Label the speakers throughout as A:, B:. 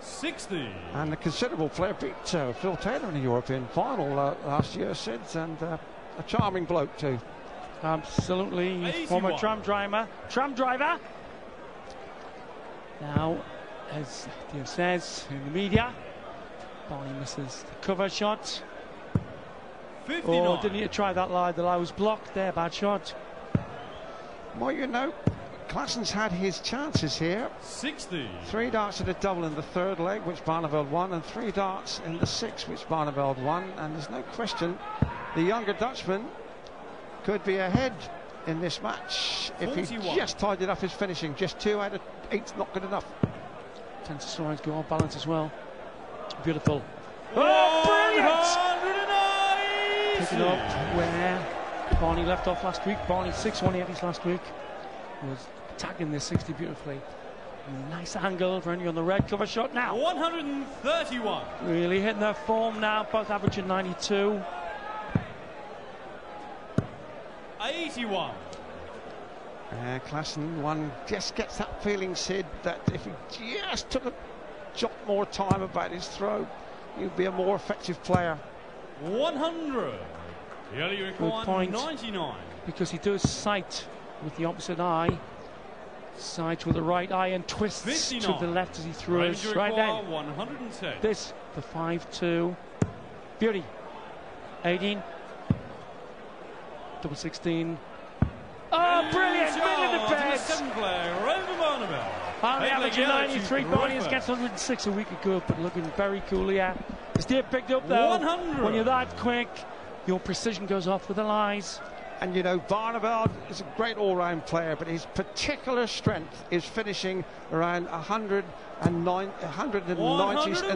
A: 60.
B: And a considerable player beat Phil Taylor in the European final last year, Sid, and a charming bloke too.
C: Absolutely.
A: 81.
C: Former tram driver. Now, as Theo says in the media, Barney misses the cover shot.
A: 59.
C: Oh, didn't need to try that lie. The lie was blocked there. Bad shot.
B: Well, you know, Klaasen's had his chances here.
A: 60.
B: 3 darts at a double in the third leg, which Barneveld won, and 3 darts in the sixth, which Barneveld won. And there's no question the younger Dutchman could be ahead in this match if
A: 41.
B: he just tidied up his finishing. Just 2 out of 8's not good enough.
C: Tends to sometimes go off balance as well. Beautiful.
A: Oh,
C: brilliant! Picking up where Barney left off last week. Barney 6-180s last week. Was attacking this 60 beautifully. Nice angle for any on the red cover shot now.
A: 131.
C: Really hitting their form now, both averaging 92.
A: 81.
B: Klaasen, one just gets that feeling, Sid, that if he just took a jot more time about his throw, he'd be a more effective player.
A: 100. The early required
C: point.
A: 99.
C: Because he does sight with the opposite eye. Sights with the right eye and twists
A: 59.
C: to the left as he throws. Right then.
A: 110.
C: This, the 5-2. Beauty. 18. Double 16. Oh, brilliant! Middle of the bed.
A: Seventh player, over Barneveld.
C: Barney averaging 93. Barney
A: Barney
C: gets 106 a week ago, but looking very cool here. Steve picked up though.
A: 100.
C: When you're that quick, your precision goes off with the lies.
B: And you know, Barneveld is a great all-round player, but his particular strength is finishing around 190s and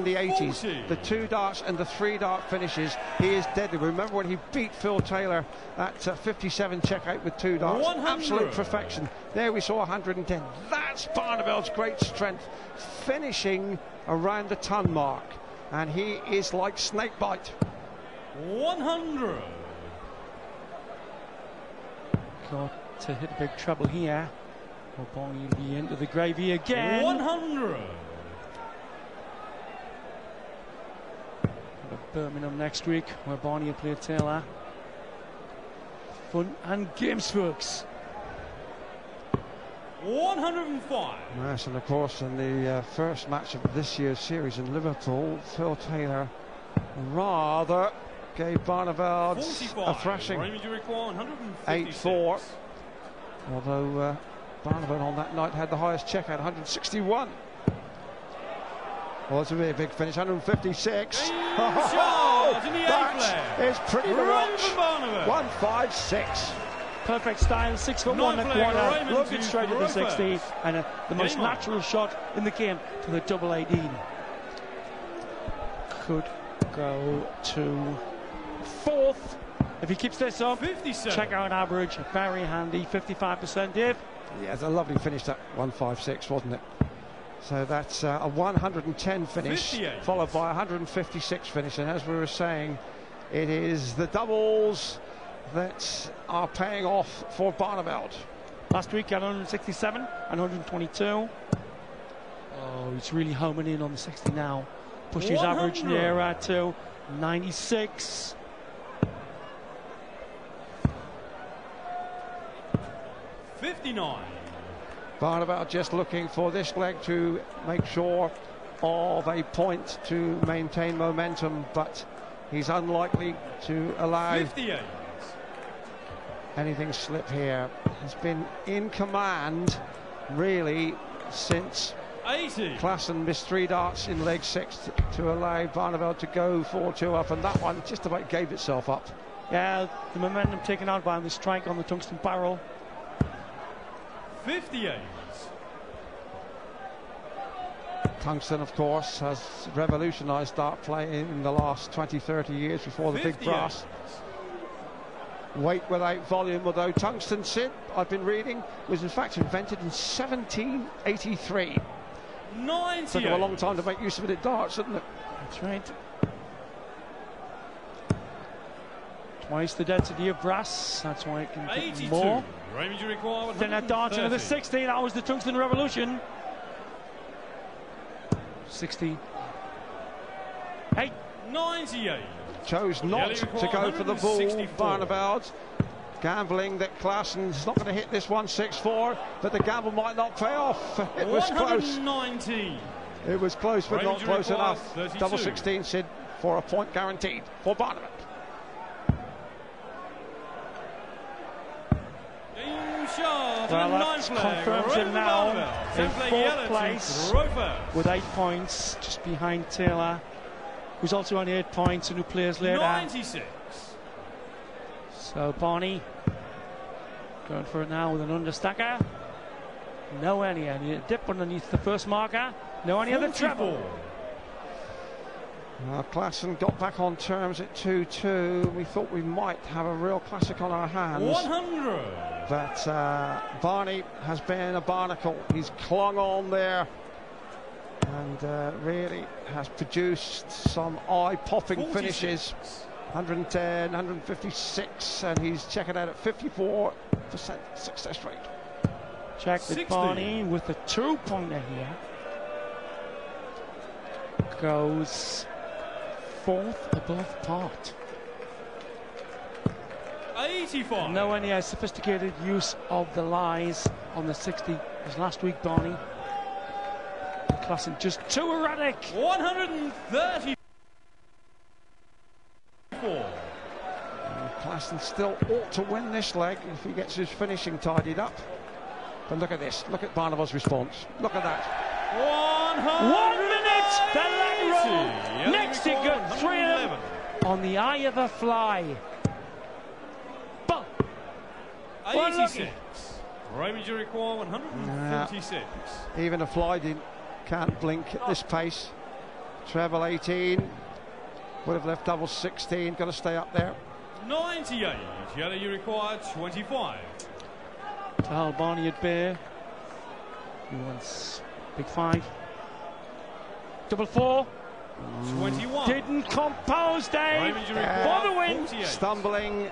B: the 80s. The 2 darts and the 3 dart finishes, he is deadly. Remember when he beat Phil Taylor at 57 checkout with 2 darts?
A: 100.
B: Absolute perfection. There we saw 110. That's Barneveld's great strength, finishing around the ton mark. And he is like snakebite.
A: 100.
C: Got to hit a big treble here. Or Barney will be into the gravy again.
A: 100.
C: Birmingham next week, where Barney will play Taylor. Fun and games, folks.
A: 105.
B: Yes, and of course in the first match of this year's series in Liverpool, Phil Taylor rather gave Barneveld a thrashing, 8-4. Although Barneveld on that night had the highest checkout, 161. Well, it's a really big finish, 156. That is pretty to watch. 156.
C: Perfect style, 6'1" at corner, looking straight at the 60, and the most natural shot in the game to the double 18. Could go to 4th if he keeps this up.
A: 57.
C: Check out average, very handy, 55%. Dave.
B: Yeah, it's a lovely finish, that 156, wasn't it? So that's a 110 finish,
A: 58.
B: followed by a 156 finish. And as we were saying, it is the doubles that are paying off for Barneveld.
C: Last week at 167 and 122. Oh, he's really homing in on the 60 now. Push his average nearer to 96.
A: 59.
B: Barneveld just looking for this leg to make sure of a point to maintain momentum, but he's unlikely to allow
A: 58.
B: anything slip here. He's been in command really since
A: 80.
B: Klaasen missed 3 darts in leg 6 to allow Barneveld to go 4-2 up, and that one just about gave itself up.
C: Yeah, the momentum taken out by the strike on the tungsten barrel.
A: 58.
B: Tungsten, of course, has revolutionised dart play in the last 20-30 years before the
A: 58.
B: big brass. Weight without volume, although tungsten, Sid, I've been reading, was in fact invented in 1783.
A: 90.
B: Took him a long time to make use of it at darts, didn't it?
C: That's right. Twice the density of brass, that's why it can get
A: 82.
C: more.
A: Then
C: that dart into the 60, that was the tungsten revolution. 60. 8.
A: 98.
B: Chose not to go for the ball.
A: 164.
B: Barneveld gambling that Klaasen's not going to hit this one. 6-4, but the gamble might not pay off. It was close.
A: 119.
B: It was close, but not close enough.
A: 32.
B: Double 16 Sid for a point guaranteed for Barneveld.
A: Well,
C: that's confirmed him now in 4th place with 8 points, just behind Taylor, who's also on 8 points and who plays later.
A: 96.
C: So Barney going for it now with an understacker. No any dip underneath the first marker. No any other treble.
B: Klaasen got back on terms at 2-2. We thought we might have a real classic on our hands.
A: 100.
B: But Barney has been a barnacle. He's clung on there and really has produced some eye-popping finishes. 110, 156, and he's checking out at 54% success rate.
C: Check with Barney with a 2-pointer here. Goes 4th above part.
A: 85.
C: No any sophisticated use of the lies on the 60 as last week, Barney. Klaasen just too erratic.
A: 134.
B: Klaasen still ought to win this leg if he gets his finishing tidied up. But look at this. Look at Barneveld's response. Look at that.
C: 1 minute. The leg roll. Next it got 3 of them on the eye of the fly.
A: 86. Raymond, you require 146.
B: Even a fly can't blink at this pace. Treble 18. Would have left double 16. Got to stay up there.
A: 98. Yellow, you require 25.
C: To hold Barney at bay. He wants big 5. Double 4.
A: 21.
C: Didn't compose, Dave. For the win.
A: 48.
B: Stumbling,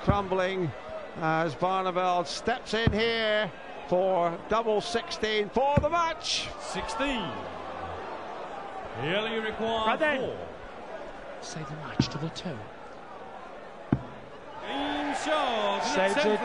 B: crumbling as Barneveld steps in here for double 16 for the match.
A: 16. Yellow, you require 4.
C: Save the match to the 2.
A: Game shot.
C: Saves it.